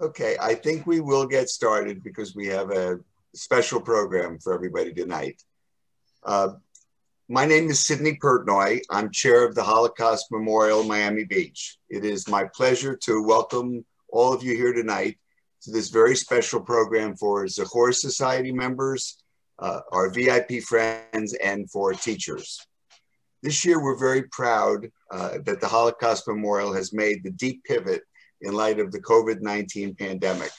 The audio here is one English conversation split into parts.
Okay, I think we will get started because we have a special program for everybody tonight. My name is Sidney Pertnoy. I'm chair of the Holocaust Memorial Miami Beach. It is my pleasure to welcome all of you here tonight to this very special program for Zachor Society members, our VIP friends, and for teachers. This year, we're very proud that the Holocaust Memorial has made the deep pivot in light of the COVID-19 pandemic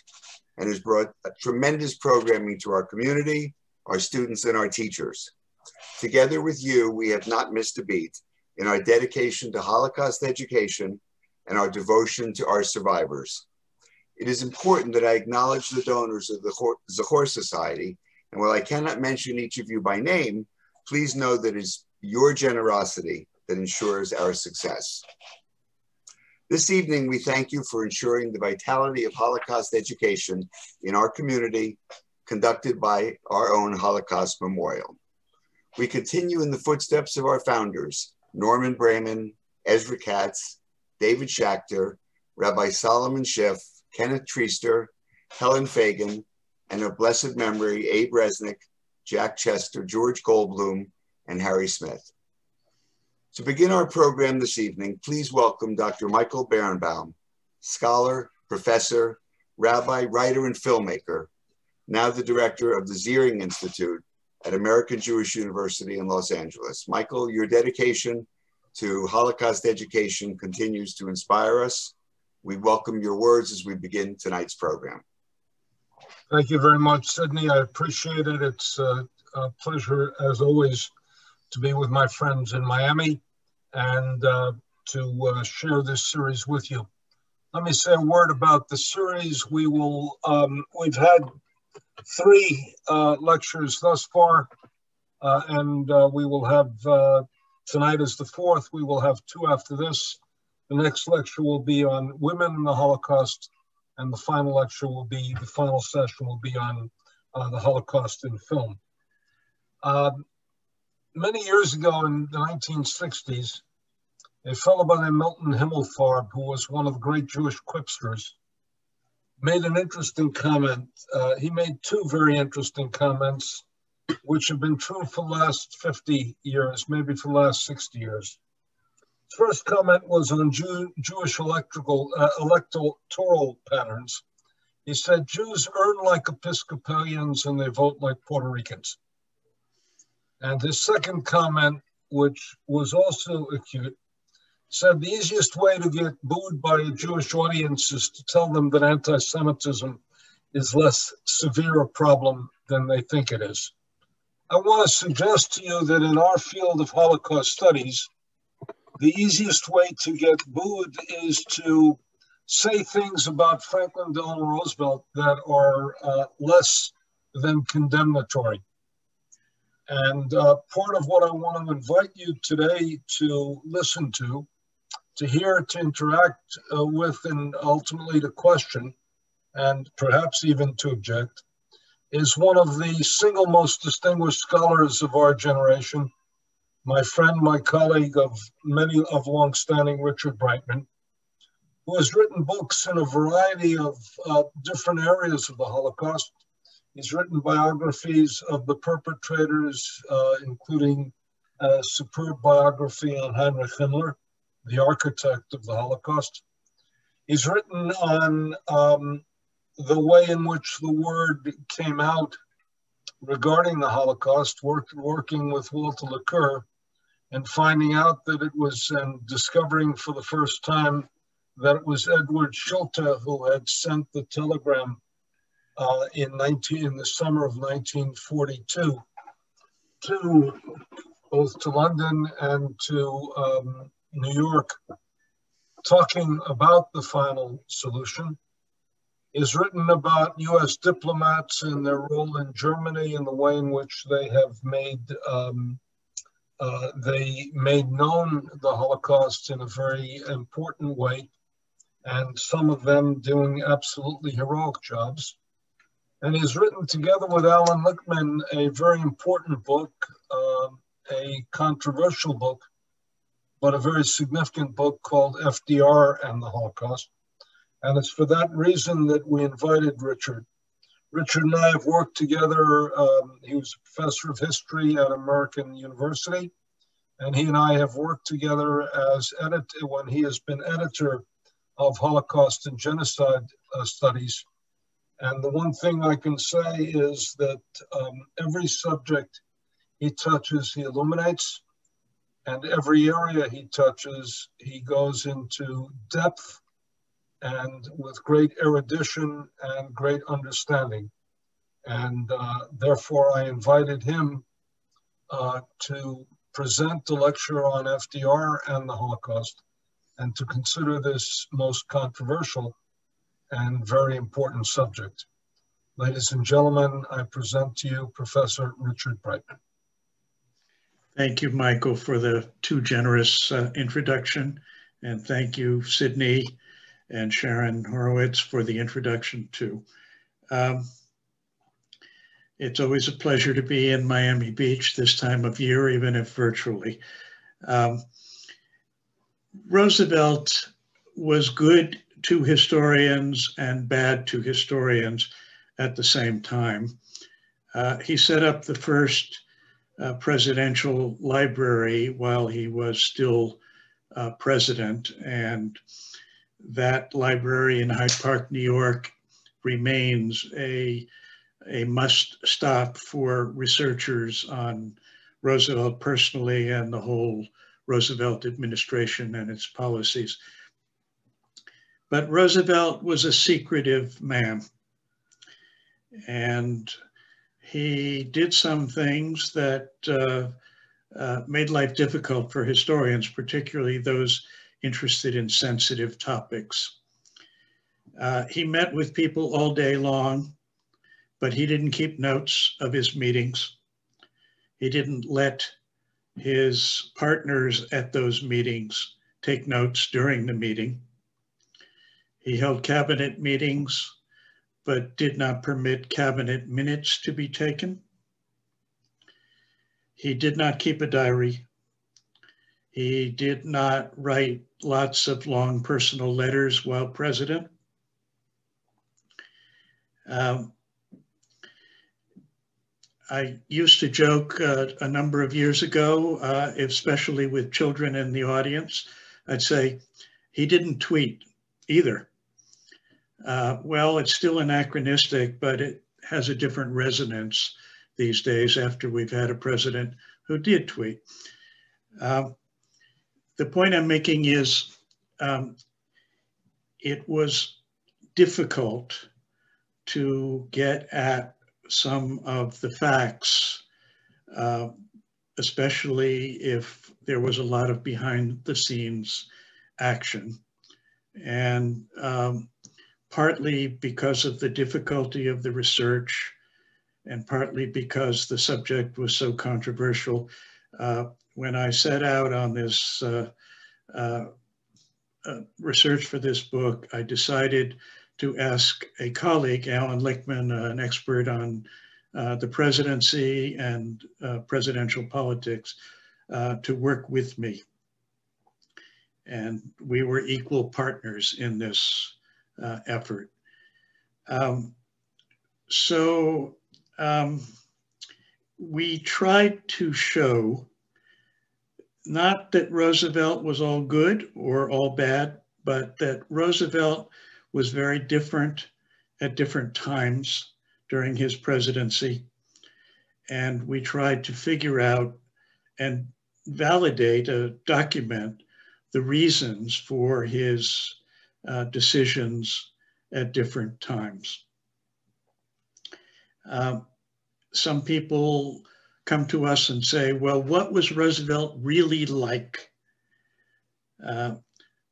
and has brought a tremendous programming to our community, our students, and our teachers. Together with you, we have not missed a beat in our dedication to Holocaust education and our devotion to our survivors. It is important that I acknowledge the donors of the Zachor Society, and while I cannot mention each of you by name, please know that it is your generosity that ensures our success. This evening, we thank you for ensuring the vitality of Holocaust education in our community, conducted by our own Holocaust Memorial. We continue in the footsteps of our founders, Norman Brightman, Ezra Katz, David Schachter, Rabbi Solomon Schiff, Kenneth Treaster, Helen Fagan, and of blessed memory, Abe Resnick, Jack Chester, George Goldblum, and Harry Smith. To begin our program this evening, please welcome Dr. Michael Berenbaum, scholar, professor, rabbi, writer, and filmmaker, now the director of the Ziering Institute at American Jewish University in Los Angeles. Michael, your dedication to Holocaust education continues to inspire us. We welcome your words as we begin tonight's program. Thank you very much, Sidney. I appreciate it. It's a pleasure, as always, to be with my friends in Miami and to share this series with you. Let me say a word about the series. We've had 3 lectures thus far, and we will have, tonight is the 4th, we will have 2 after this. The next lecture will be on women in the Holocaust, and the final lecture will be, the final session will be on the Holocaust in film. Many years ago in the 1960s, a fellow by the name Milton Himmelfarb, who was one of the great Jewish quipsters, made an interesting comment. He made 2 very interesting comments, which have been true for the last 50 years, maybe for the last 60 years. His first comment was on Jewish electoral patterns. He said, Jews earn like Episcopalians and they vote like Puerto Ricans. And his second comment, which was also acute, said the easiest way to get booed by a Jewish audience is to tell them that anti-Semitism is less severe a problem than they think it is. I want to suggest to you that in our field of Holocaust studies, the easiest way to get booed is to say things about Franklin Delano Roosevelt that are less than condemnatory. And part of what I want to invite you today to listen to hear, to interact with, and ultimately to question, and perhaps even to object, is one of the single most distinguished scholars of our generation, my friend, my colleague of long-standing, Richard Brightman, who has written books in a variety of different areas of the Holocaust. He's written biographies of the perpetrators, including a superb biography on Heinrich Himmler, the architect of the Holocaust. He's written on the way in which the word came out regarding the Holocaust, working with Walter Lacour and finding out that it was, and discovering for the first time that it was Edward Schulte who had sent the telegram in the summer of 1942 both to London and to New York, talking about the final solution. Is written about U.S. diplomats and their role in Germany and the way in which they have made known the Holocaust in a very important way, and some of them doing absolutely heroic jobs. And he's written together with Alan Lichtman a very important book, a controversial book, but a very significant book called FDR and the Holocaust. And it's for that reason that we invited Richard. Richard and I have worked together. He was a professor of history at American University, and he and I have worked together as editor when he has been editor of Holocaust and Genocide studies. And the one thing I can say is that every subject he touches, he illuminates, and every area he touches, he goes into depth and with great erudition and great understanding. And therefore, I invited him to present the lecture on FDR and the Holocaust, and to consider this most controversial and very important subject. Ladies and gentlemen, I present to you Professor Richard Brightman. Thank you, Michael, for the too generous introduction. And thank you, Sydney and Sharon Horowitz, for the introduction too. It's always a pleasure to be in Miami Beach this time of year, even if virtually. Roosevelt was good to historians and bad to historians at the same time. He set up the first presidential library while he was still president, and that library in Hyde Park, New York remains a must stop for researchers on Roosevelt personally and the whole Roosevelt administration and its policies. But Roosevelt was a secretive man, and he did some things that made life difficult for historians, particularly those interested in sensitive topics. He met with people all day long, but he didn't keep notes of his meetings. He didn't let his partners at those meetings take notes during the meeting. He held cabinet meetings, but did not permit cabinet minutes to be taken. He did not keep a diary. He did not write lots of long personal letters while president. I used to joke a number of years ago, especially with children in the audience, I'd say, he didn't tweet either. Well, it's still anachronistic, but it has a different resonance these days after we've had a president who did tweet. The point I'm making is it was difficult to get at some of the facts, especially if there was a lot of behind the scenes action. And partly because of the difficulty of the research, and partly because the subject was so controversial, when I set out on this research for this book, I decided to ask a colleague, Alan Lichtman, an expert on the presidency and presidential politics, to work with me. And we were equal partners in this effort. We tried to show not that Roosevelt was all good or all bad, but that Roosevelt was very different at different times during his presidency. And we tried to figure out and validate, document the reasons for his decisions at different times. Some people come to us and say, well, what was Roosevelt really like?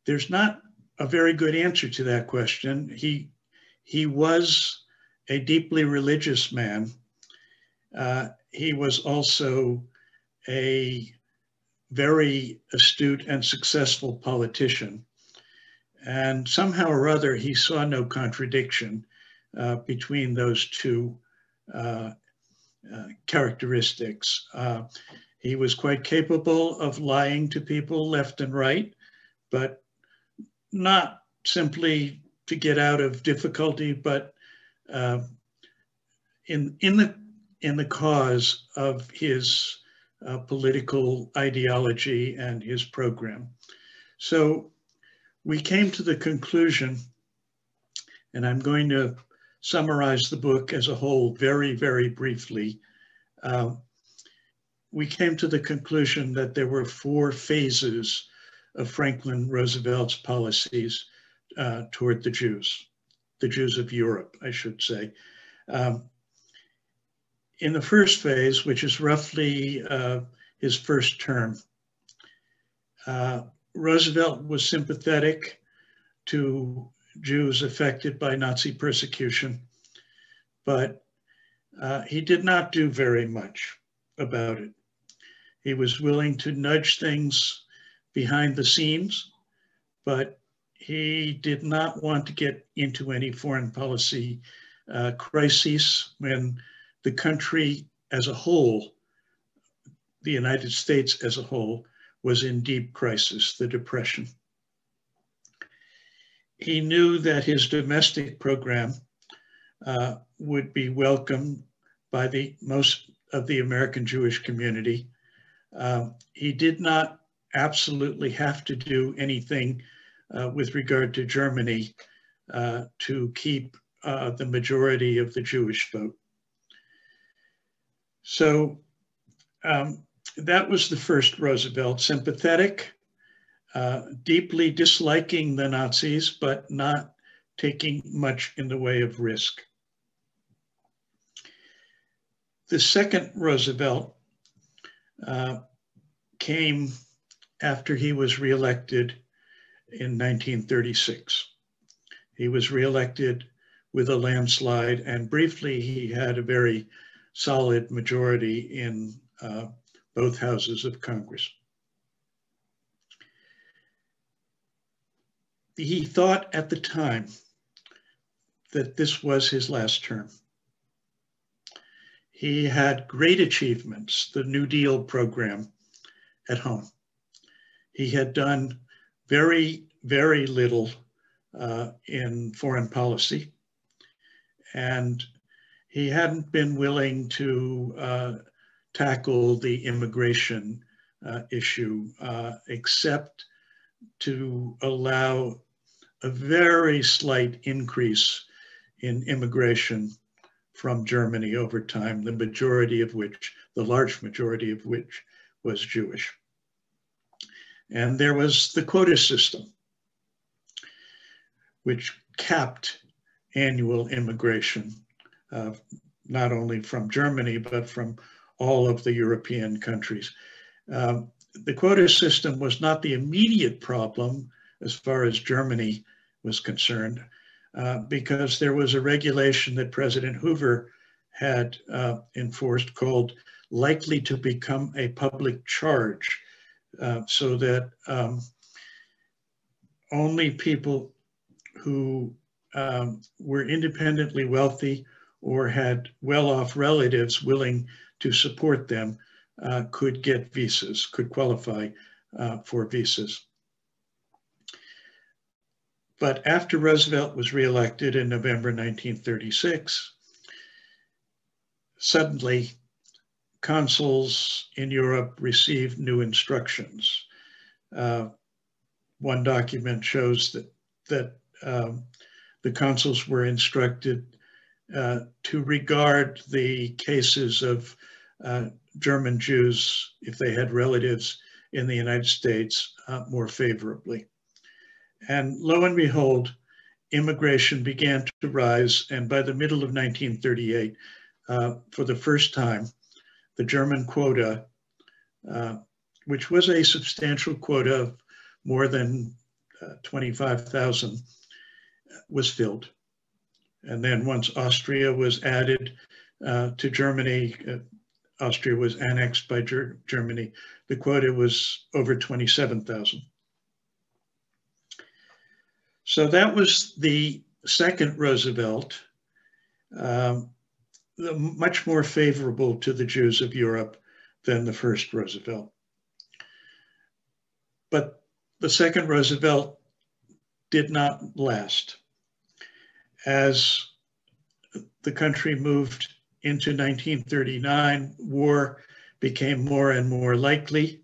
There's not a very good answer to that question. He was a deeply religious man. He was also a very astute and successful politician. And somehow or other, he saw no contradiction between those two characteristics. He was quite capable of lying to people left and right, but not simply to get out of difficulty, but in the cause of his political ideology and his program. So we came to the conclusion, and I'm going to summarize the book as a whole very, very briefly. We came to the conclusion that there were 4 phases of Franklin Roosevelt's policies toward the Jews of Europe, I should say. In the first phase, which is roughly his first term, Roosevelt was sympathetic to Jews affected by Nazi persecution, but he did not do very much about it. He was willing to nudge things behind the scenes, but he did not want to get into any foreign policy crises when the country as a whole, the United States as a whole, was in deep crisis, the Depression. He knew that his domestic program would be welcomed by most of the American Jewish community. He did not absolutely have to do anything with regard to Germany to keep the majority of the Jewish vote. So that was the first Roosevelt, sympathetic, deeply disliking the Nazis, but not taking much in the way of risk. The second Roosevelt came after he was reelected in 1936. He was reelected with a landslide, and briefly he had a very solid majority in both houses of Congress. He thought at the time that this was his last term. He had great achievements, the New Deal program at home. He had done very, very little in foreign policy, and he hadn't been willing to tackle the immigration issue, except to allow a very slight increase in immigration from Germany over time, the large majority of which was Jewish. And there was the quota system, which capped annual immigration, not only from Germany, but from all of the European countries. The quota system was not the immediate problem as far as Germany was concerned, because there was a regulation that President Hoover had enforced called likely to become a public charge, so that only people who were independently wealthy or had well-off relatives willing to support them could get visas, could qualify for visas. But after Roosevelt was reelected in November 1936, suddenly consuls in Europe received new instructions. One document shows that the consuls were instructed to regard the cases of German Jews, if they had relatives in the United States, more favorably. And lo and behold, immigration began to rise. And by the middle of 1938, for the first time, the German quota, which was a substantial quota of more than 25,000, was filled. And then once Austria was added to Germany, Austria was annexed by Germany, the quota was over 27,000. So that was the second Roosevelt, much more favorable to the Jews of Europe than the first Roosevelt. But the second Roosevelt did not last. As the country moved into 1939, war became more and more likely.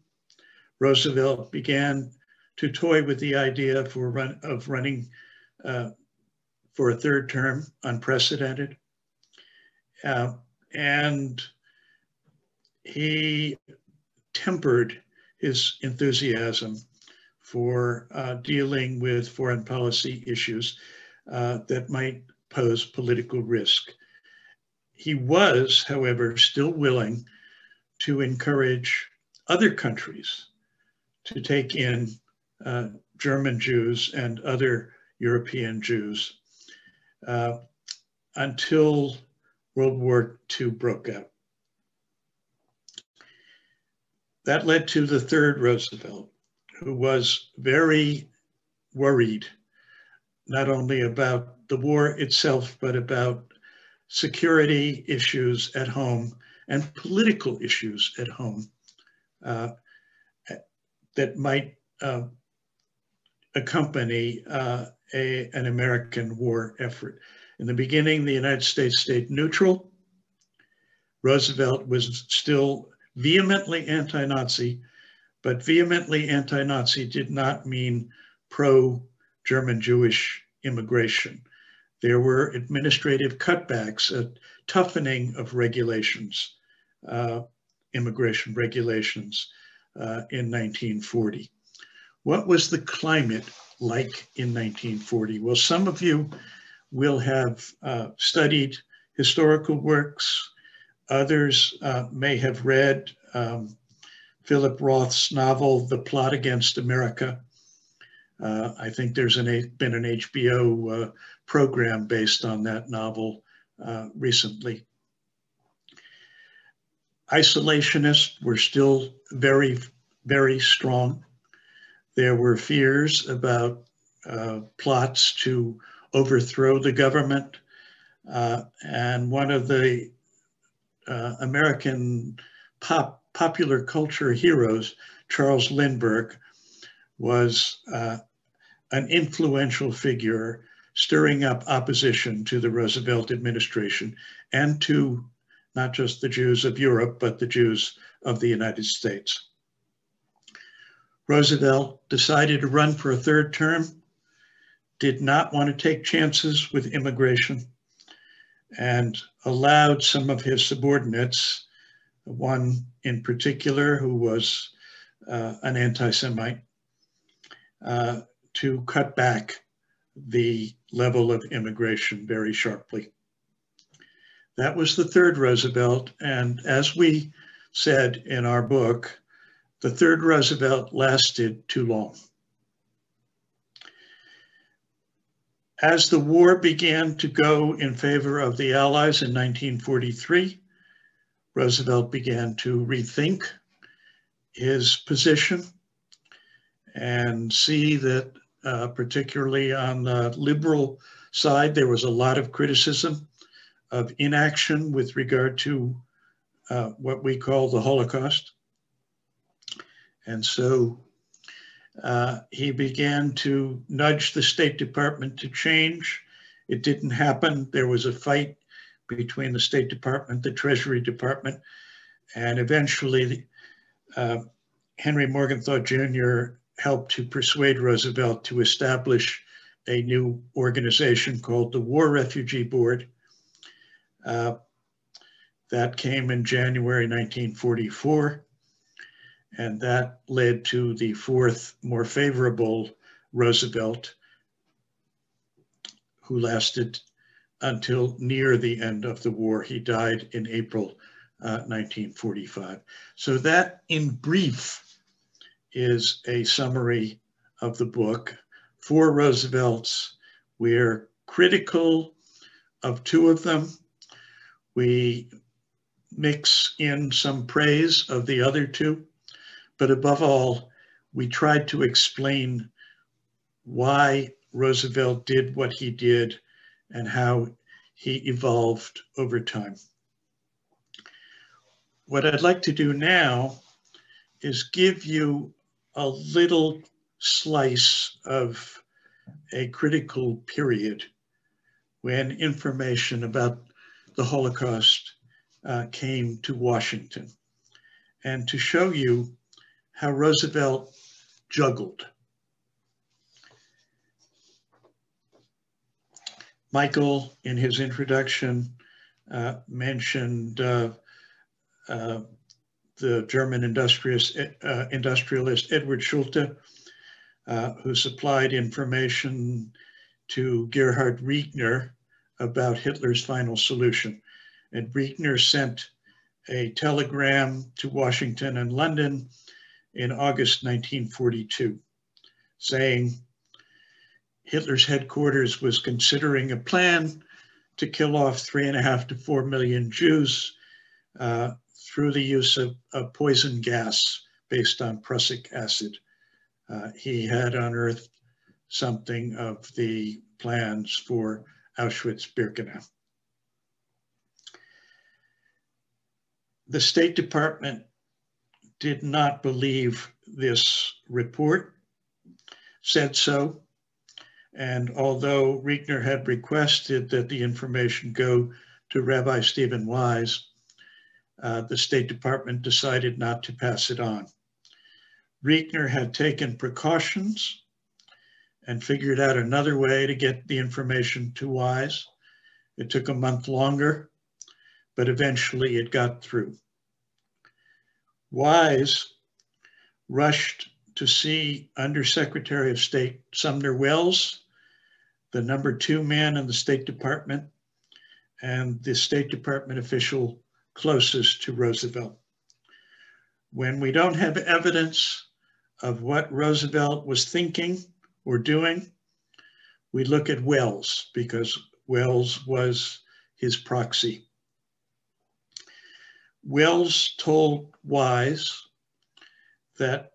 Roosevelt began to toy with the idea of running for a third term, unprecedented. And he tempered his enthusiasm for dealing with foreign policy issues that might pose political risk. He was, however, still willing to encourage other countries to take in German Jews and other European Jews until World War II broke out. That led to the third Roosevelt, who was very worried, not only about the war itself, but about security issues at home and political issues at home that might accompany an American war effort. In the beginning, the United States stayed neutral. Roosevelt was still vehemently anti-Nazi, but vehemently anti-Nazi did not mean pro-German Jewish immigration. There were administrative cutbacks, a toughening of regulations, immigration regulations in 1940. What was the climate like in 1940? Well, some of you will have studied historical works. Others may have read Philip Roth's novel, The Plot Against America. I think there's been an HBO program based on that novel recently. Isolationists were still very, very strong. There were fears about plots to overthrow the government. And one of the American popular culture heroes, Charles Lindbergh, was an influential figure stirring up opposition to the Roosevelt administration and to not just the Jews of Europe, but the Jews of the United States. Roosevelt decided to run for a third term, did not want to take chances with immigration, and allowed some of his subordinates, one in particular who was an anti-Semite, to cut back the level of immigration very sharply. That was the third Roosevelt, and as we said in our book, the third Roosevelt lasted too long. As the war began to go in favor of the Allies in 1943, Roosevelt began to rethink his position and see that particularly on the liberal side, there was a lot of criticism of inaction with regard to what we call the Holocaust. And so he began to nudge the State Department to change. It didn't happen. There was a fight between the State Department, the Treasury Department, and eventually Henry Morgenthau Jr. helped to persuade Roosevelt to establish a new organization called the War Refugee Board. That came in January 1944, and that led to the fourth, more favorable Roosevelt, who lasted until near the end of the war. He died in April 1945. So that, in brief, is a summary of the book. 4 Roosevelts. We're critical of 2 of them. We mix in some praise of the other 2, but above all, we tried to explain why Roosevelt did what he did and how he evolved over time. What I'd like to do now is give you a little slice of a critical period when information about the Holocaust came to Washington, and to show you how Roosevelt juggled. Michael, in his introduction, mentioned the German industrialist Edward Schulte, who supplied information to Gerhard Riegner about Hitler's final solution. And Riegner sent a telegram to Washington and London in August 1942, saying Hitler's headquarters was considering a plan to kill off 3.5 to 4 million Jews through the use of poison gas based on prussic acid. He had unearthed something of the plans for Auschwitz-Birkenau. The State Department did not believe this report, said so, and although Riegner had requested that the information go to Rabbi Stephen Wise, the State Department decided not to pass it on. Riegner had taken precautions and figured out another way to get the information to Wise. It took a month longer, but eventually it got through. Wise rushed to see Undersecretary of State Sumner Welles, the #2 man in the State Department, and the State Department official closest to Roosevelt. When we don't have evidence of what Roosevelt was thinking or doing, we look at Welles, because Welles was his proxy. Welles told Wise that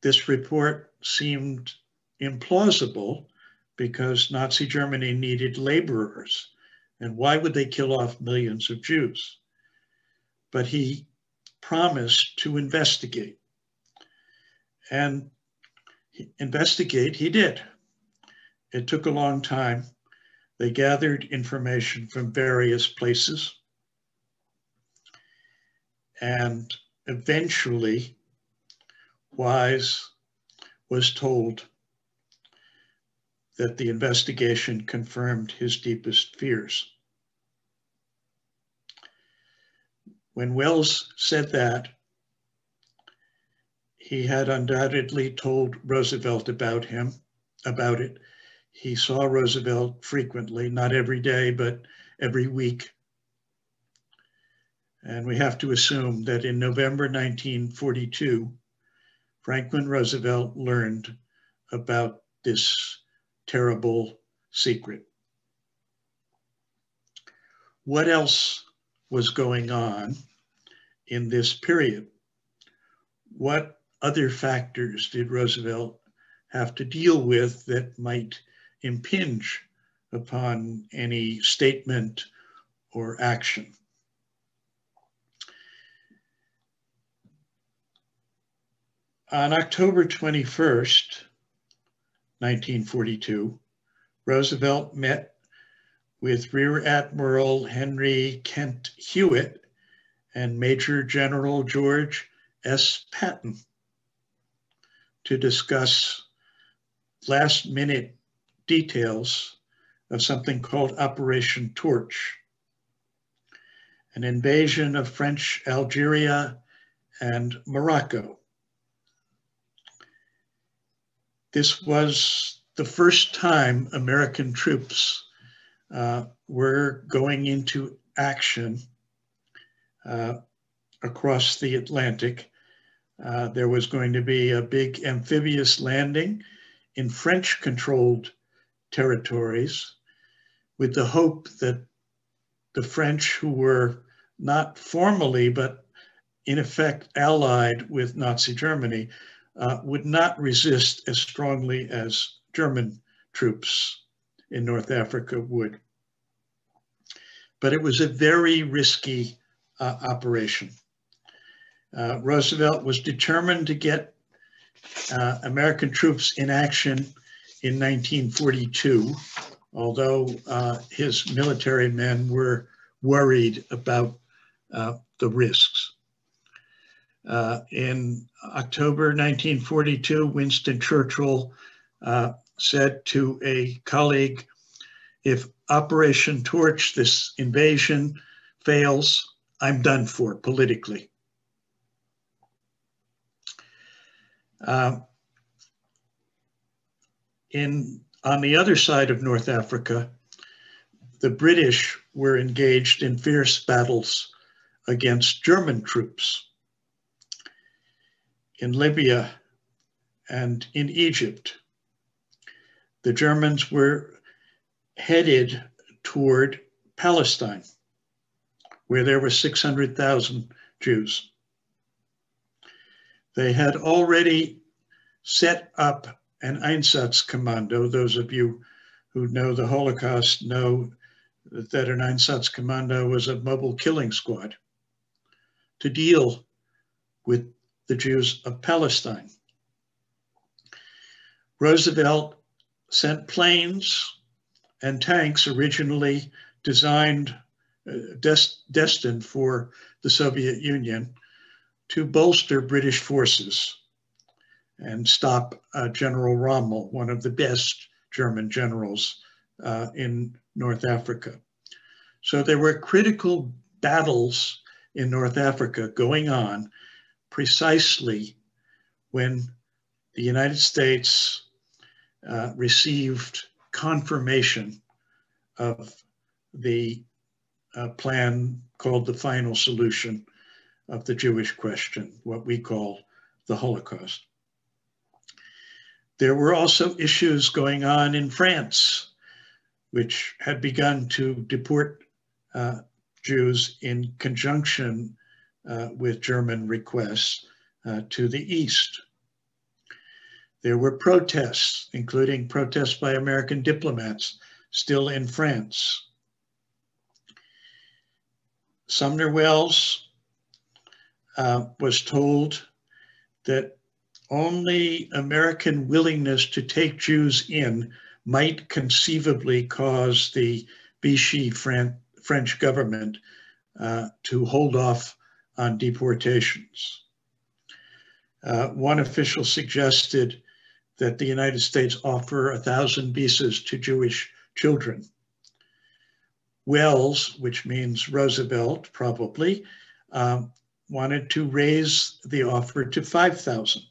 this report seemed implausible because Nazi Germany needed laborers, and why would they kill off millions of Jews? But he promised to investigate, and investigate he did. It took a long time. They gathered information from various places, and eventually Wise was told that the investigation confirmed his deepest fears. When Welles said that, he had undoubtedly told Roosevelt about it. He saw Roosevelt frequently, not every day, but every week. And we have to assume that in November 1942, Franklin Roosevelt learned about this terrible secret. What else was going on in this period? What other factors did Roosevelt have to deal with that might impinge upon any statement or action? On October 21st, 1942, Roosevelt met with Rear Admiral Henry Kent Hewitt and Major General George S. Patton to discuss last-minute details of something called Operation Torch, an invasion of French Algeria and Morocco. This was the first time American troops were going into action across the Atlantic. There was going to be a big amphibious landing in French-controlled territories with the hope that the French, who were not formally, but in effect allied with Nazi Germany, would not resist as strongly as German troops in North Africa would. But it was a very risky operation. Roosevelt was determined to get American troops in action in 1942 although his military men were worried about the risks. In October 1942, Winston Churchill said to a colleague, "If Operation Torch, this invasion, fails, I'm done for politically." On the other side of North Africa, the British were engaged in fierce battles against German troops in Libya and in Egypt. The Germans were headed toward Palestine, where there were 600,000 Jews. They had already set up an Einsatzkommando. Those of you who know the Holocaust know that an Einsatzkommando was a mobile killing squad to deal with the Jews of Palestine. Roosevelt sent planes and tanks originally designed, destined for the Soviet Union to bolster British forces and stop General Rommel, one of the best German generals in North Africa. So there were critical battles in North Africa going on precisely when the United States received confirmation of the plan called the final solution of the Jewish question, what we call the Holocaust. There were also issues going on in France, which had begun to deport Jews in conjunction with German requests to the east. There were protests, including protests by American diplomats still in France. Sumner Welles was told that only American willingness to take Jews in might conceivably cause the Vichy French government to hold off on deportations. One official suggested that the United States offer 1,000 visas to Jewish children. Wells, which means Roosevelt probably, wanted to raise the offer to 5,000.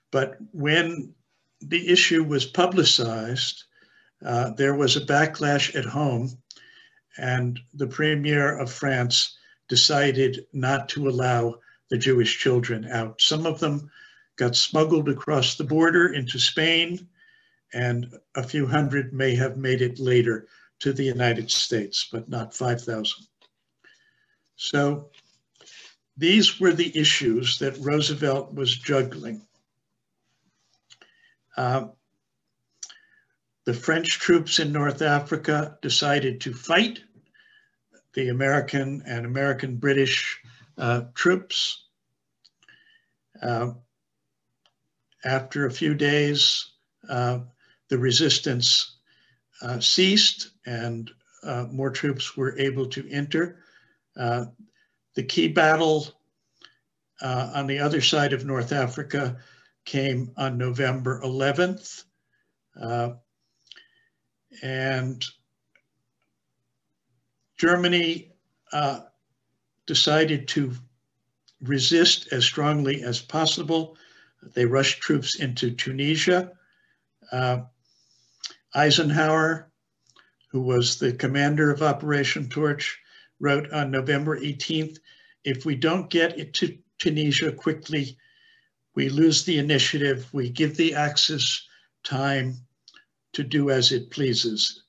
But when the issue was publicized, there was a backlash at home, and the Premier of France decided not to allow the Jewish children out. Some of them got smuggled across the border into Spain, and a few hundred may have made it later to the United States, but not 5,000. So these were the issues that Roosevelt was juggling. The French troops in North Africa decided to fight the American and American-British troops. After a few days, the resistance ceased and more troops were able to enter. The key battle on the other side of North Africa came on November 11th. And Germany decided to resist as strongly as possible. They rushed troops into Tunisia. Eisenhower, who was the commander of Operation Torch, wrote on November 18th, "If we don't get it to Tunisia quickly, we lose the initiative. We give the Axis time to do as it pleases.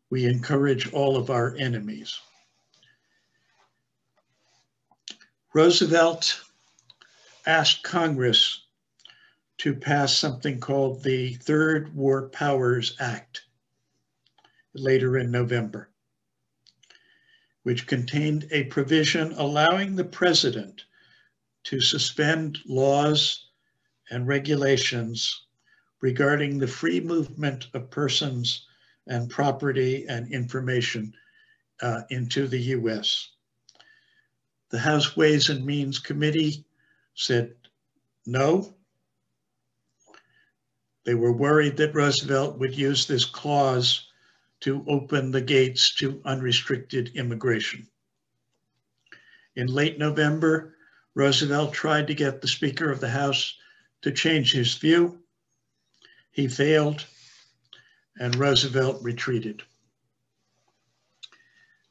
We encourage all of our enemies." Roosevelt asked Congress to pass something called the Third War Powers Act later in November, which contained a provision allowing the president to suspend laws and regulations regarding the free movement of persons and property and information into the US. The House Ways and Means Committee said no. They were worried that Roosevelt would use this clause to open the gates to unrestricted immigration. In late November, Roosevelt tried to get the Speaker of the House to change his view. He failed, and Roosevelt retreated.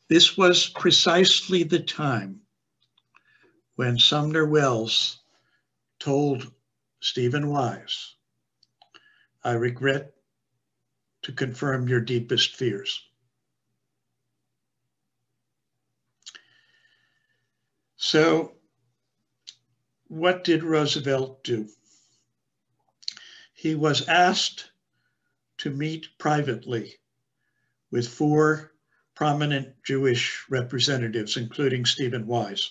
This was precisely the time when Sumner Welles told Stephen Wise, "I regret to confirm your deepest fears." So what did Roosevelt do? He was asked to meet privately with 4 prominent Jewish representatives, including Stephen Wise.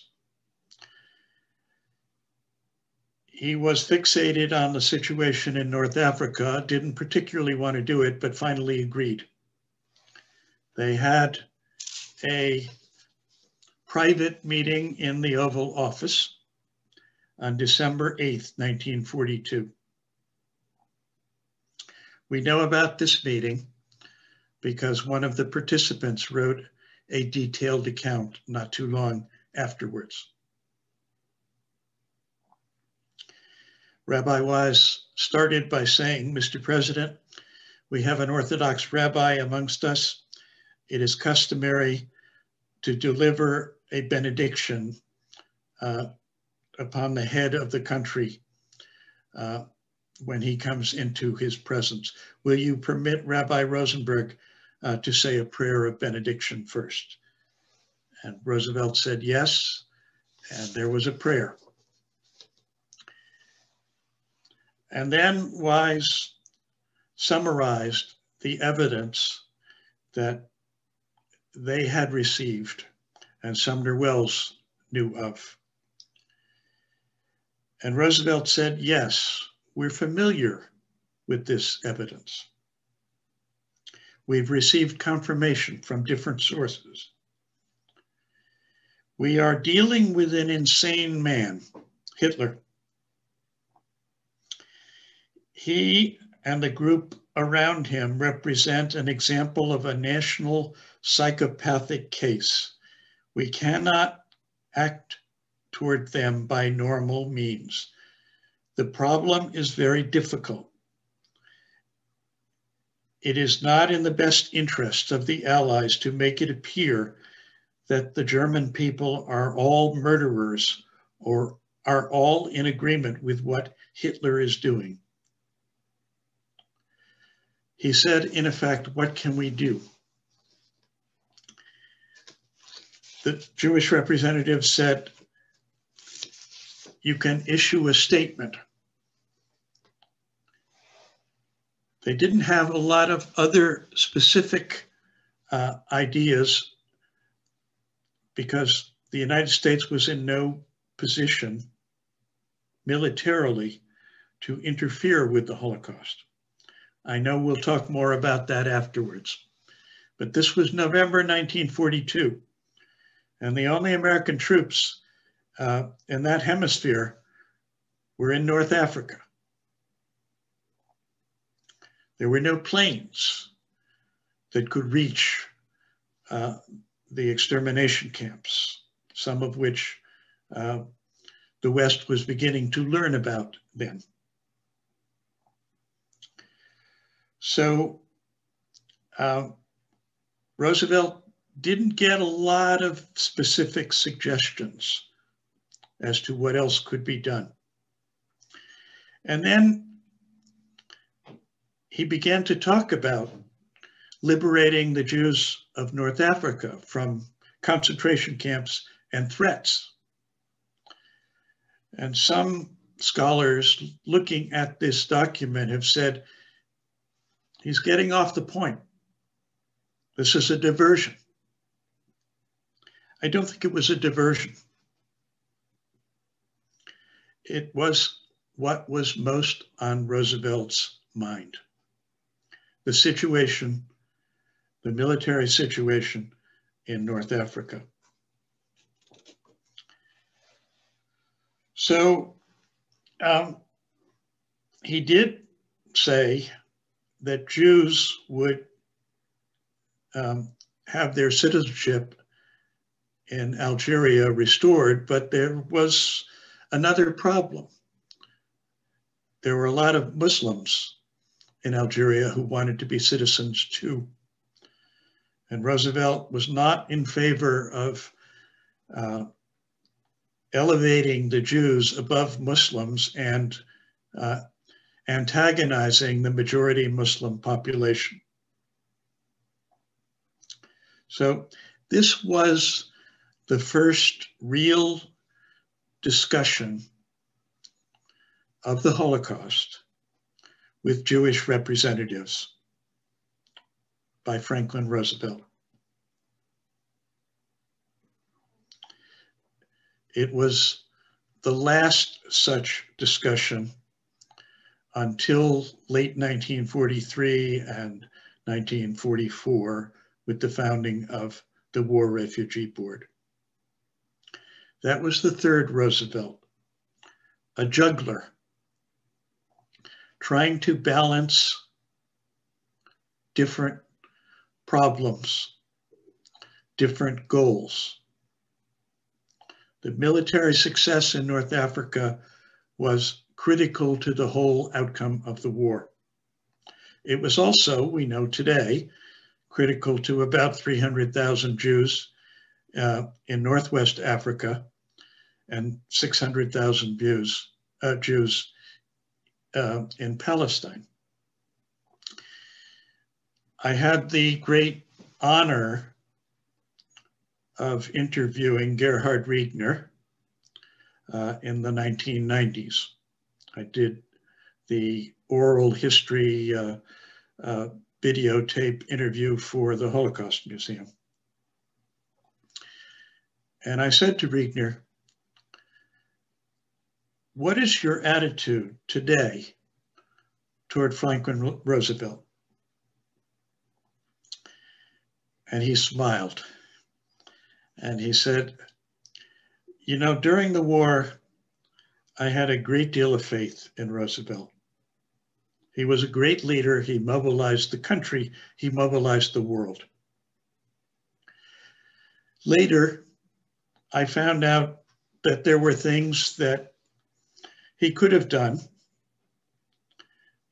He was fixated on the situation in North Africa, didn't particularly want to do it, but finally agreed. They had a private meeting in the Oval Office on December 8th, 1942. We know about this meeting because one of the participants wrote a detailed account not too long afterwards. Rabbi Wise started by saying, "Mr. President, we have an Orthodox rabbi amongst us. It is customary to deliver a benediction upon the head of the country when he comes into his presence. Will you permit Rabbi Rosenberg to say a prayer of benediction first?" And Roosevelt said yes, and there was a prayer. And then Wise summarized the evidence that they had received and Sumner Welles knew of. And Roosevelt said, yes, we're familiar with this evidence. We've received confirmation from different sources. We are dealing with an insane man, Hitler. He and the group around him represent an example of a national psychopathic case. We cannot act toward them by normal means. The problem is very difficult. It is not in the best interests of the Allies to make it appear that the German people are all murderers or are all in agreement with what Hitler is doing. He said, in effect, what can we do? The Jewish representative said, you can issue a statement. They didn't have a lot of other specific ideas because the United States was in no position militarily to interfere with the Holocaust. I know we'll talk more about that afterwards. But this was November 1942, and the only American troops in that hemisphere were in North Africa. There were no planes that could reach the extermination camps, some of which the West was beginning to learn about then. So Roosevelt didn't get a lot of specific suggestions as to what else could be done. And then he began to talk about liberating the Jews of North Africa from concentration camps and threats. And some scholars looking at this document have said, he's getting off the point. This is a diversion. I don't think it was a diversion. It was what was most on Roosevelt's mind. The situation, the military situation in North Africa. So he did say that Jews would have their citizenship in Algeria restored, but there was another problem. There were a lot of Muslims in Algeria who wanted to be citizens too. And Roosevelt was not in favor of elevating the Jews above Muslims and antagonizing the majority Muslim population. So this was the first real discussion of the Holocaust with Jewish representatives by Franklin Roosevelt. It was the last such discussion until late 1943 and 1944 with the founding of the War Refugee Board. That was the third Roosevelt, a juggler, trying to balance different problems, different goals. The military success in North Africa was critical to the whole outcome of the war. It was also, we know today, critical to about 300,000 Jews in Northwest Africa and 600,000 Jews in Palestine. I had the great honor of interviewing Gerhard Riegner in the 1990s. I did the oral history videotape interview for the Holocaust Museum. And I said to Riegner, what is your attitude today toward Franklin Roosevelt? And he smiled. And he said, you know, during the war, I had a great deal of faith in Roosevelt. He was a great leader. He mobilized the country. He mobilized the world. Later, I found out that there were things that he could have done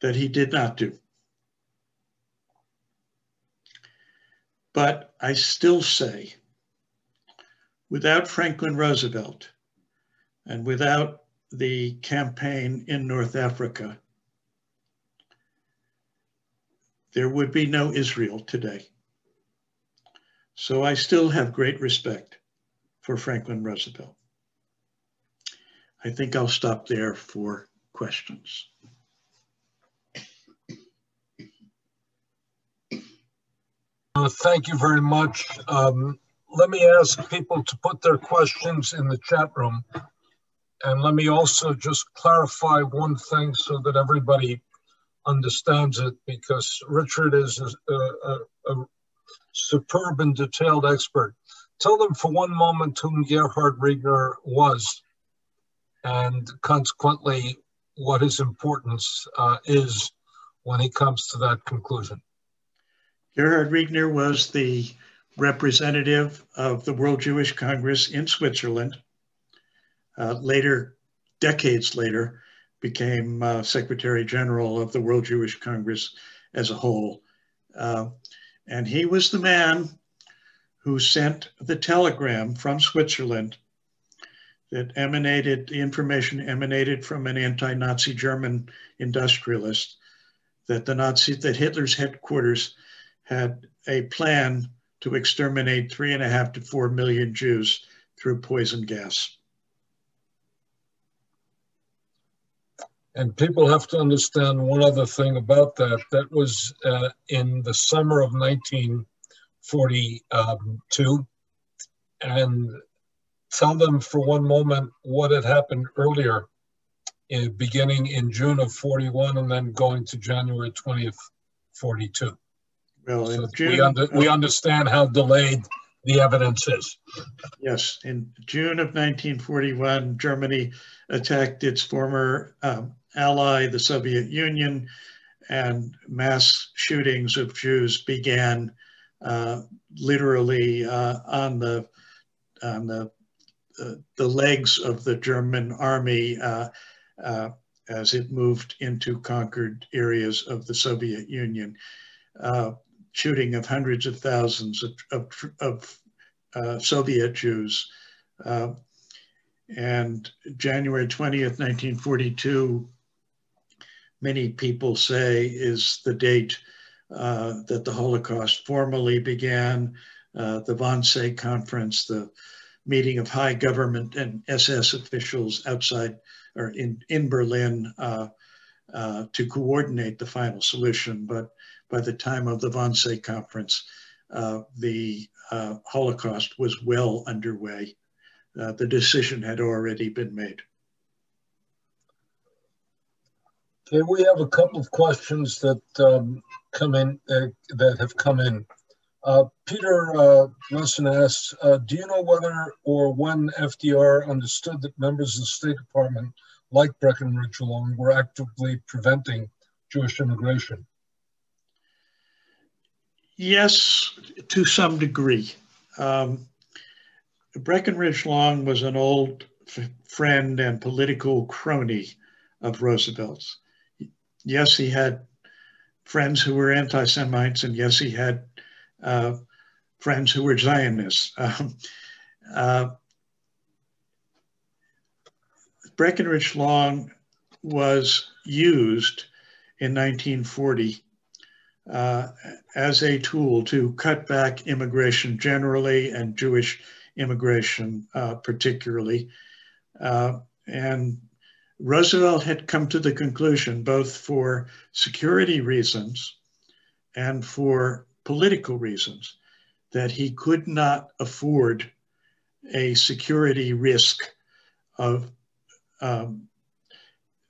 that he did not do. But I still say, without Franklin Roosevelt and without the campaign in North Africa, there would be no Israel today. So I still have great respect for Franklin Roosevelt. I think I'll stop there for questions. Thank you very much. Let me ask people to put their questions in the chat room. And let me also just clarify one thing so that everybody understands it, because Richard is a superb and detailed expert. Tell them for one moment whom Gerhard Riegner was, and consequently what his importance is when he comes to that conclusion. Gerhard Riegner was the representative of the World Jewish Congress in Switzerland. Later, decades later, became Secretary General of the World Jewish Congress as a whole. And he was the man who sent the telegram from Switzerland that emanated, the information emanated from an anti-Nazi German industrialist, that Hitler's headquarters had a plan to exterminate 3.5 to 4 million Jews through poison gas. And people have to understand one other thing about that. That was in the summer of 1942. And tell them for one moment what had happened earlier beginning in June of 41 and then going to January 20th, 42. Well, So in June, we understand how delayed the evidence is. yes, in June of 1941, Germany attacked its former ally, the Soviet Union, and mass shootings of Jews began literally on the legs of the German army as it moved into conquered areas of the Soviet Union. Shooting of hundreds of thousands of Soviet Jews. And January 20th, 1942, many people say is the date that the Holocaust formally began. The Wannsee Conference, the meeting of high government and SS officials outside or in Berlin to coordinate the final solution. But by the time of the Wannsee Conference, the Holocaust was well underway. The decision had already been made. Okay, we have a couple of questions that come in that have come in. Peter Wilson asks, do you know whether or when FDR understood that members of the State Department, like Breckinridge alone, were actively preventing Jewish immigration? Yes, to some degree. Breckinridge Long was an old friend and political crony of Roosevelt's. Yes, he had friends who were anti-Semites, and yes, he had friends who were Zionists. Breckinridge Long was used in 1940 as a tool to cut back immigration generally and Jewish immigration particularly. And Roosevelt had come to the conclusion, both for security reasons and for political reasons, that he could not afford a security risk of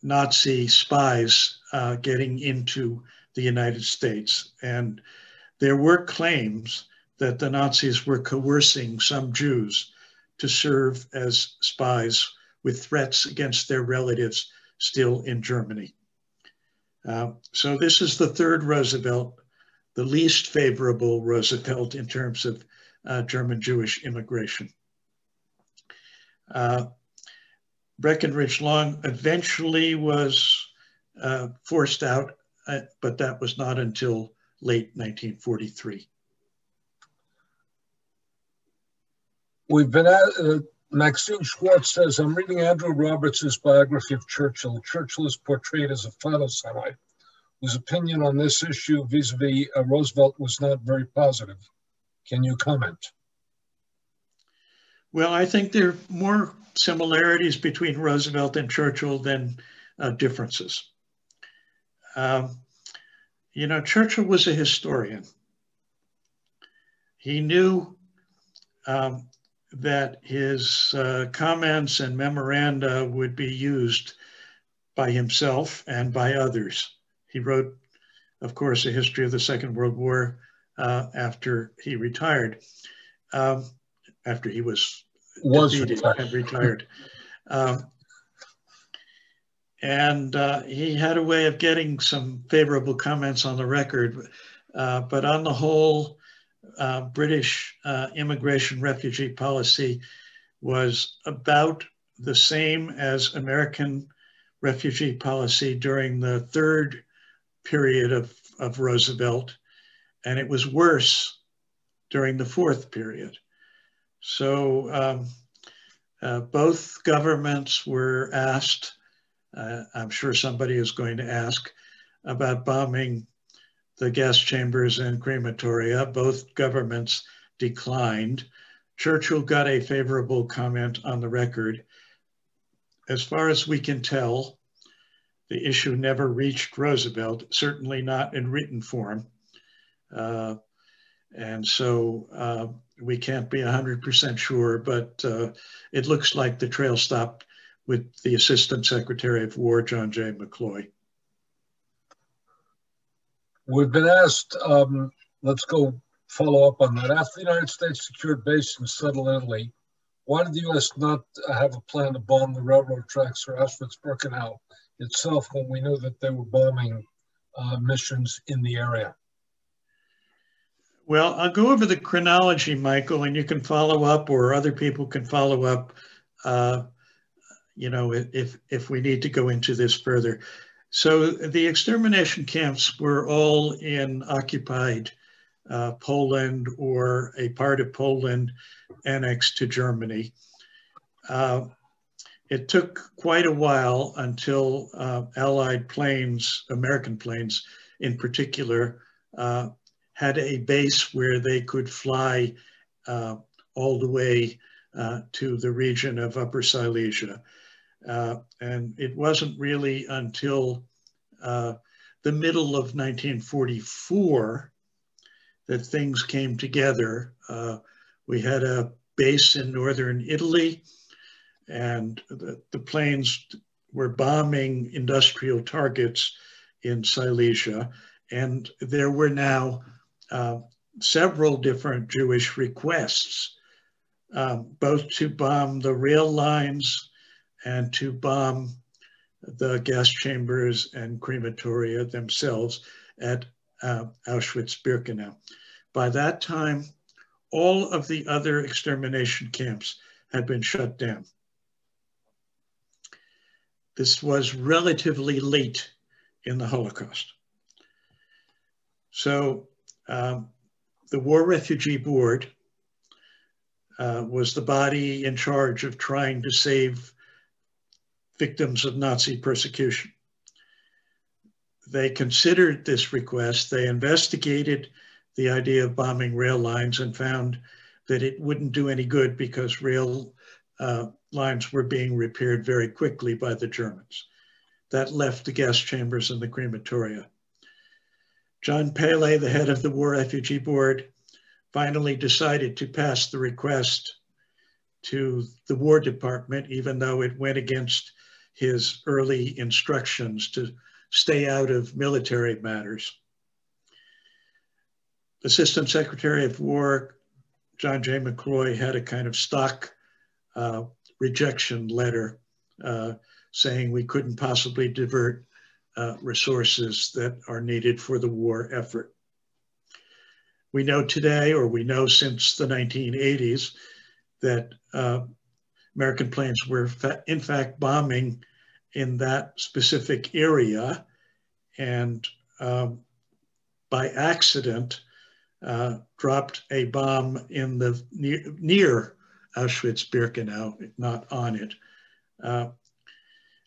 Nazi spies getting into the United States. And there were claims that the Nazis were coercing some Jews to serve as spies with threats against their relatives still in Germany. So this is the third Roosevelt, the least favorable Roosevelt in terms of German Jewish immigration. Breckinridge Long eventually was forced out, but that was not until late 1943. We've been at, Maxine Schwartz says, I'm reading Andrew Roberts' biography of Churchill. Churchill is portrayed as a philo-Semite, whose opinion on this issue vis-a-vis Roosevelt was not very positive. Can you comment? Well, I think there are more similarities between Roosevelt and Churchill than differences. You know, Churchill was a historian. He knew that his comments and memoranda would be used by himself and by others. He wrote, of course, a history of the Second World War after he retired, after he was defeated and retired. And he had a way of getting some favorable comments on the record, but on the whole, British immigration refugee policy was about the same as American refugee policy during the third period of Roosevelt, and it was worse during the fourth period. So both governments were asked, I'm sure somebody is going to ask, about bombing the gas chambers and crematoria. Both governments declined. Churchill got a favorable comment on the record. As far as we can tell, the issue never reached Roosevelt, certainly not in written form. And so we can't be 100% sure, but it looks like the trail stopped with the Assistant Secretary of War, John J. McCloy. We've been asked, let's go follow up on that. After the United States secured base and settled Italy, why did the U.S. not have a plan to bomb the railroad tracks or Auschwitz-Birkenau itself when we knew that they were bombing missions in the area? Well, I'll go over the chronology, Michael, and you can follow up, or other people can follow up, if we need to go into this further. So the extermination camps were all in occupied Poland or a part of Poland annexed to Germany. It took quite a while until Allied planes, American planes in particular, had a base where they could fly all the way to the region of Upper Silesia. And it wasn't really until the middle of 1944 that things came together. We had a base in northern Italy, and the planes were bombing industrial targets in Silesia. And there were now several different Jewish requests, both to bomb the rail lines and to bomb the gas chambers and crematoria themselves at Auschwitz-Birkenau. By that time, all of the other extermination camps had been shut down. This was relatively late in the Holocaust. So the War Refugee Board was the body in charge of trying to save victims of Nazi persecution. They considered this request. They investigated the idea of bombing rail lines and found that it wouldn't do any good because rail lines were being repaired very quickly by the Germans. That left the gas chambers and the crematoria. John Paley, the head of the War Refugee Board, finally decided to pass the request to the War Department, even though it went against his early instructions to stay out of military matters. Assistant Secretary of War, John J. McCloy, had a kind of stock rejection letter saying we couldn't possibly divert resources that are needed for the war effort. We know today, or we know since the 1980s, that American planes were in fact bombing in that specific area, and by accident dropped a bomb in the near Auschwitz-Birkenau, not on it.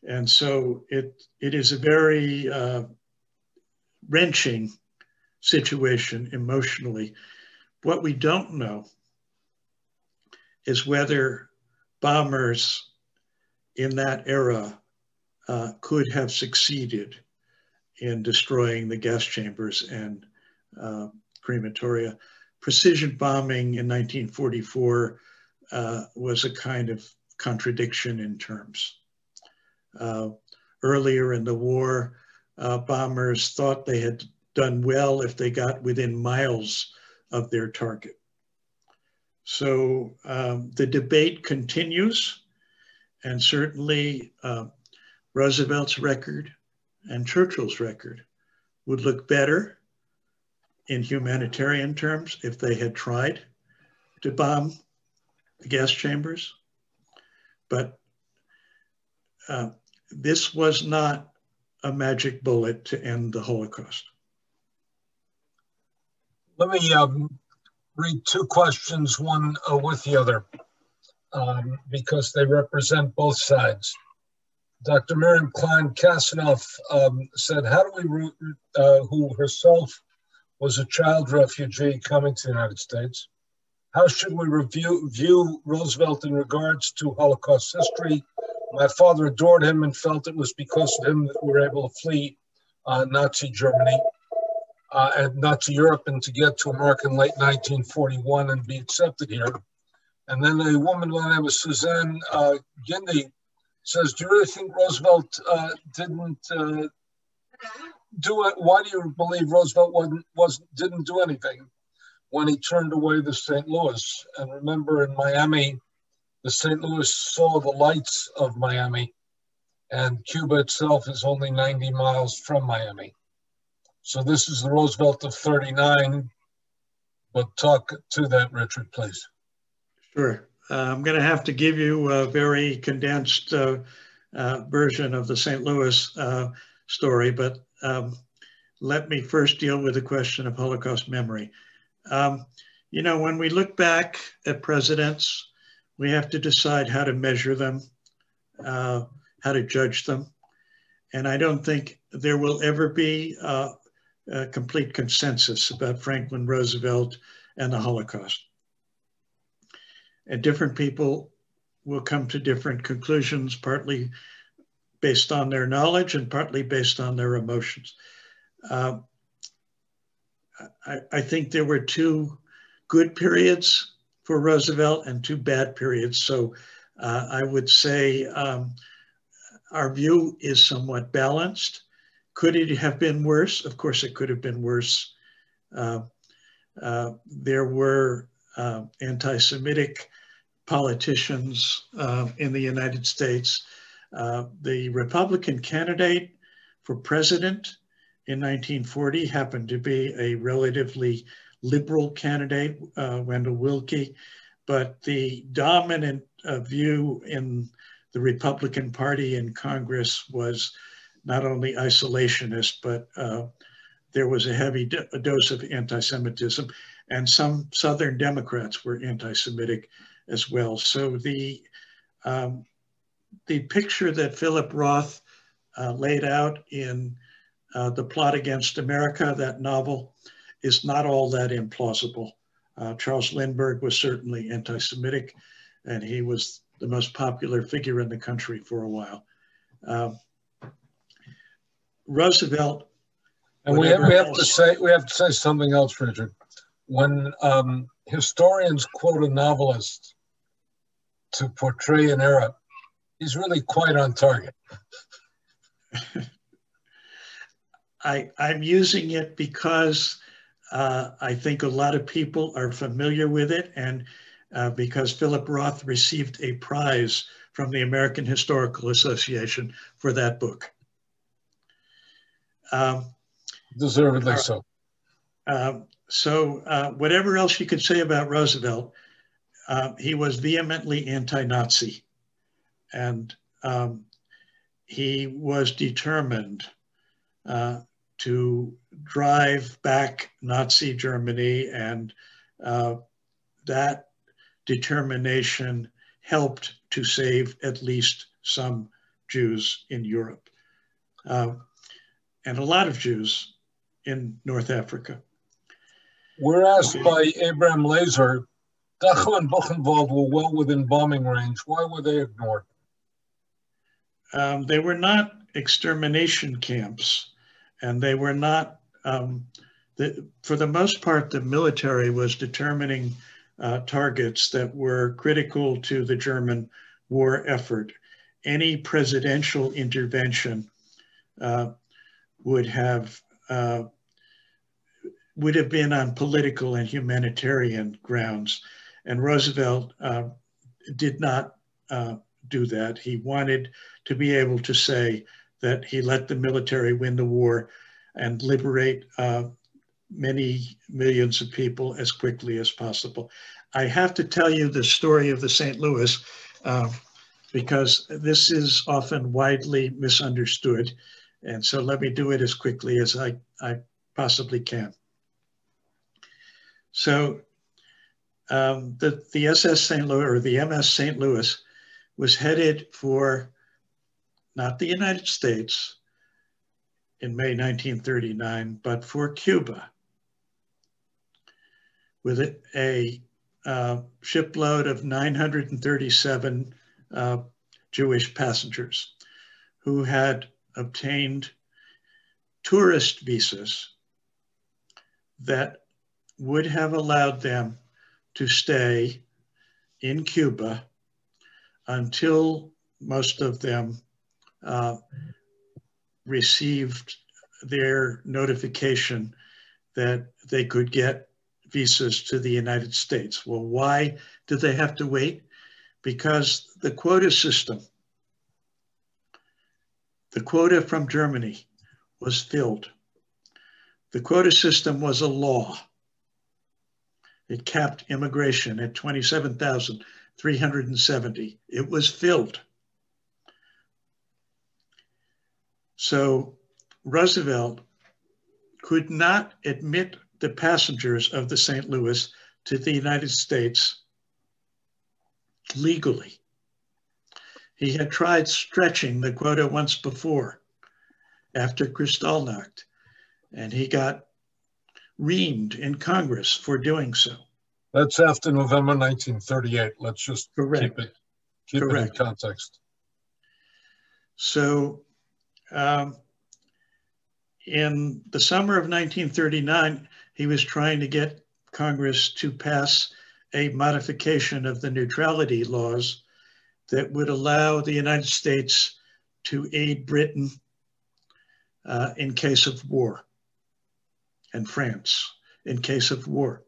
And so it is a very wrenching situation emotionally. What we don't know is whether bombers in that era could have succeeded in destroying the gas chambers and crematoria. Precision bombing in 1944 was a kind of contradiction in terms. Earlier in the war, bombers thought they had done well if they got within miles of their target. So the debate continues, and certainly Roosevelt's record and Churchill's record would look better in humanitarian terms if they had tried to bomb the gas chambers. But this was not a magic bullet to end the Holocaust. Let me read two questions, one with the other, because they represent both sides. Dr. Miriam Klein-Kasanoff said, how do we, who herself was a child refugee coming to the United States, how should we view Roosevelt in regards to Holocaust history? My father adored him and felt it was because of him that we were able to flee Nazi Germany and Nazi Europe, and to get to America in late 1941 and be accepted here. And then a woman by the name of Suzanne Gindy says, do you really think Roosevelt didn't do it? Why do you believe Roosevelt didn't do anything when he turned away the St. Louis? And remember, in Miami, the St. Louis saw the lights of Miami, and Cuba itself is only 90 miles from Miami. So this is the Roosevelt of 39, but talk to that, Richard, please. Sure. I'm going to have to give you a very condensed version of the St. Louis story, but let me first deal with the question of Holocaust memory. You know, when we look back at presidents, we have to decide how to measure them, how to judge them. And I don't think there will ever be a complete consensus about Franklin Roosevelt and the Holocaust. And different people will come to different conclusions, partly based on their knowledge and partly based on their emotions. I think there were two good periods for Roosevelt and two bad periods. So I would say our view is somewhat balanced. Could it have been worse? Of course, it could have been worse. There were anti-Semitic politicians in the United States. The Republican candidate for president in 1940 happened to be a relatively liberal candidate, Wendell Willkie, but the dominant view in the Republican Party in Congress was not only isolationist, but there was a heavy dose of anti-Semitism, and some Southern Democrats were anti-Semitic as well. So the picture that Philip Roth laid out in The Plot Against America, that novel, is not all that implausible. Charles Lindbergh was certainly anti-Semitic, and he was the most popular figure in the country for a while. Roosevelt, and we have to say something else, Richard. When historians quote a novelist to portray an era, he's really quite on target. I'm using it because I think a lot of people are familiar with it, and because Philip Roth received a prize from the American Historical Association for that book. Deservedly so. So whatever else you could say about Roosevelt, he was vehemently anti-Nazi, and he was determined to drive back Nazi Germany, and that determination helped to save at least some Jews in Europe, and a lot of Jews in North Africa. We're asked by Abraham Laser, Dachau and Buchenwald were well within bombing range. Why were they ignored? They were not extermination camps, and they were not, for the most part, the military was determining targets that were critical to the German war effort. Any presidential intervention would have been on political and humanitarian grounds. And Roosevelt did not do that. He wanted to be able to say that he let the military win the war and liberate many millions of people as quickly as possible. I have to tell you the story of the St. Louis because this is often widely misunderstood. And so let me do it as quickly as I possibly can. So the SS St. Louis, or the MS St. Louis, was headed for not the United States in May 1939, but for Cuba, with a shipload of 937 Jewish passengers who had obtained tourist visas that would have allowed them to stay in Cuba until most of them received their notification that they could get visas to the United States. Well, why did they have to wait? Because the quota system, the quota from Germany was filled. The quota system was a law. It capped immigration at 27,370. It was filled. So Roosevelt could not admit the passengers of the St. Louis to the United States legally. He had tried stretching the quota once before after Kristallnacht, and he got reamed in Congress for doing so. That's after November 1938. Let's just keep it in context. So in the summer of 1939, he was trying to get Congress to pass a modification of the neutrality laws that would allow the United States to aid Britain in case of war, and France in case of war.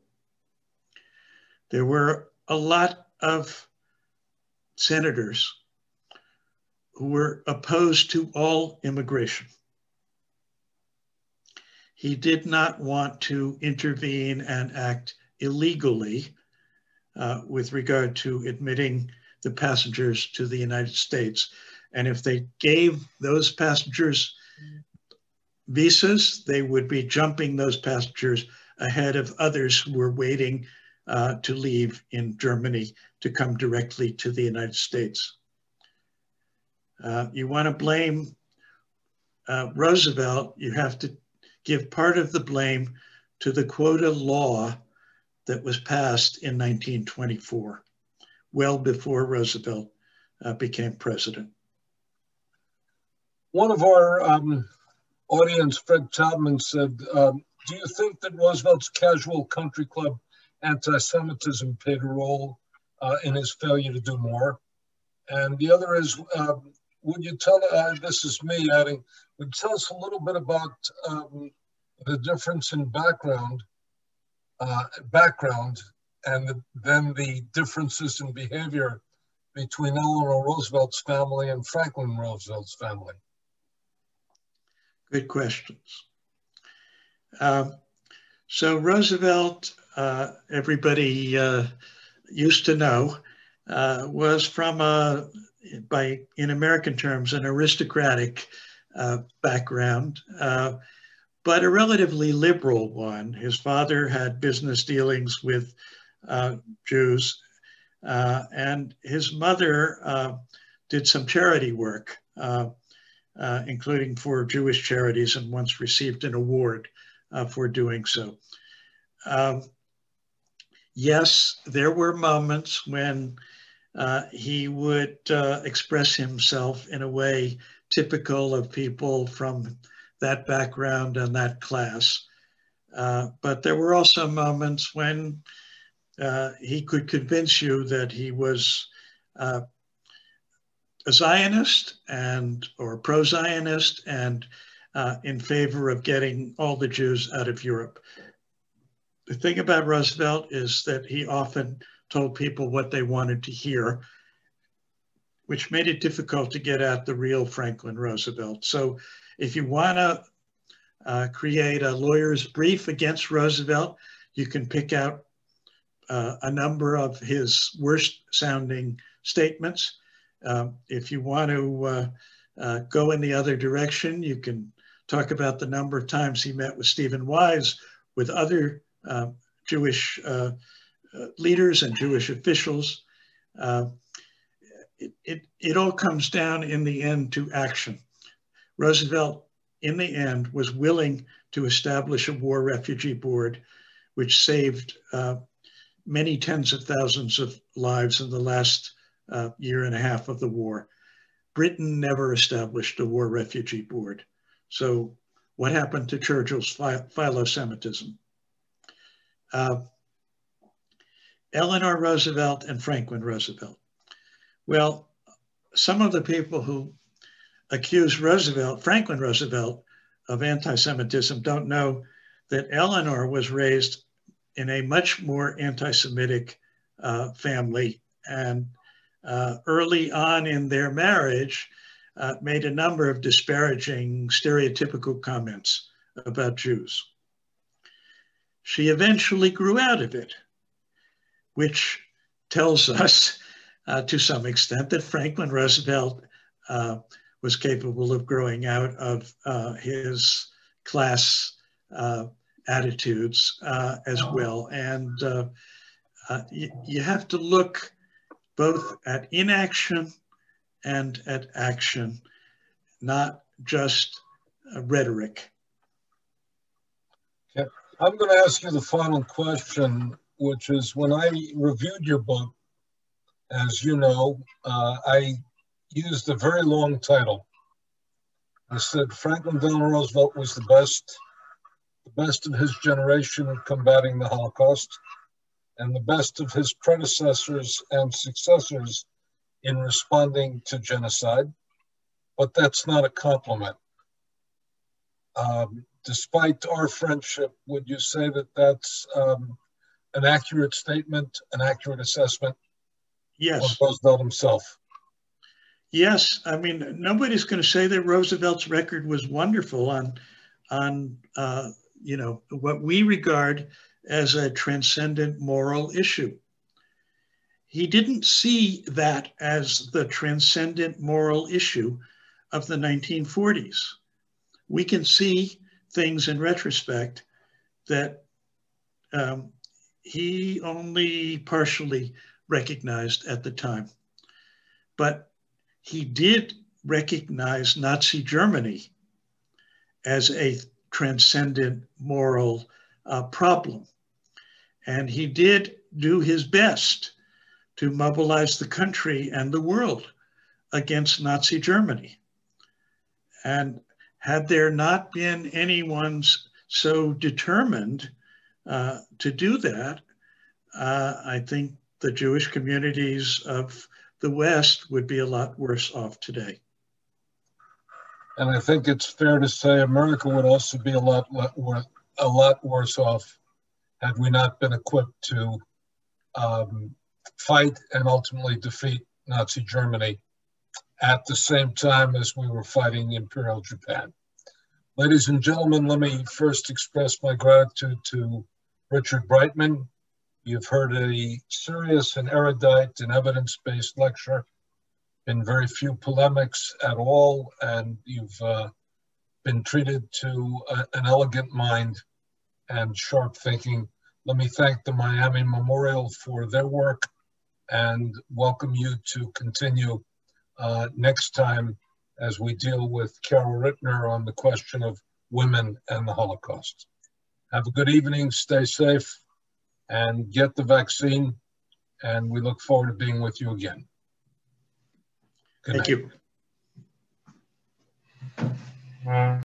There were a lot of senators who were opposed to all immigration. He did not want to intervene and act illegally with regard to admitting the passengers to the United States. And if they gave those passengers visas, they would be jumping those passengers ahead of others who were waiting to leave in Germany to come directly to the United States. You want to blame Roosevelt, you have to give part of the blame to the quota law that was passed in 1924, well before Roosevelt became president. One of our audience, Fred Taubman, said, do you think that Roosevelt's casual country club anti-Semitism played a role in his failure to do more? And the other is, would you tell, this is me adding, would you tell us a little bit about the difference in background and then the differences in behavior between Eleanor Roosevelt's family and Franklin Roosevelt's family? Good questions. So Roosevelt, everybody used to know, was from in American terms, an aristocratic background, but a relatively liberal one. His father had business dealings with Jews, and his mother did some charity work, including for Jewish charities, and once received an award for doing so. Yes, there were moments when he would express himself in a way typical of people from that background and that class. But there were also moments when he could convince you that he was a Zionist or pro-Zionist and in favor of getting all the Jews out of Europe. The thing about Roosevelt is that he often told people what they wanted to hear, which made it difficult to get at the real Franklin Roosevelt. So if you want to create a lawyer's brief against Roosevelt, you can pick out a number of his worst sounding statements. If you want to go in the other direction, you can talk about the number of times he met with Stephen Wise, with other Jewish leaders and Jewish officials. It all comes down in the end to action. Roosevelt, in the end, was willing to establish a war refugee board, which saved many tens of thousands of lives in the last year and a half of the war. Britain never established a war refugee board. So what happened to Churchill's philo-Semitism? Eleanor Roosevelt and Franklin Roosevelt. Well, some of the people who accuse Franklin Roosevelt, of anti-Semitism don't know that Eleanor was raised in a much more anti-Semitic family, and early on in their marriage made a number of disparaging, stereotypical comments about Jews. She eventually grew out of it, which tells us to some extent that Franklin Roosevelt was capable of growing out of his class attitudes as well. And you have to look both at inaction and at action, not just rhetoric. Okay. I'm going to ask you the final question, which is, when I reviewed your book, as you know, I used a very long title. I said Franklin Delano Roosevelt was the best of his generation in combating the Holocaust, and the best of his predecessors and successors in responding to genocide. But that's not a compliment. Despite our friendship, would you say that that's an accurate statement, an accurate assessment? Yes. Of Roosevelt himself? Yes. I mean, nobody's going to say that Roosevelt's record was wonderful on you know, what we regard as a transcendent moral issue. He didn't see that as the transcendent moral issue of the 1940s. We can see things in retrospect that he only partially recognized at the time. But he did recognize Nazi Germany as a transcendent moral problem. And he did do his best to mobilize the country and the world against Nazi Germany. And had there not been anyone so determined to do that, I think the Jewish communities of the West would be a lot worse off today. And I think it's fair to say America would also be a lot worse off had we not been equipped to fight and ultimately defeat Nazi Germany at the same time as we were fighting Imperial Japan. Ladies and gentlemen, let me first express my gratitude to Richard Brightman. You've heard a serious and erudite and evidence-based lecture, been very few polemics at all, and you've been treated to an elegant mind and sharp thinking. Let me thank the Miami Memorial for their work and welcome you to continue next time as we deal with Carol Rittner on the question of women and the Holocaust. Have a good evening, stay safe, and get the vaccine, and we look forward to being with you again. Good night. Thank you.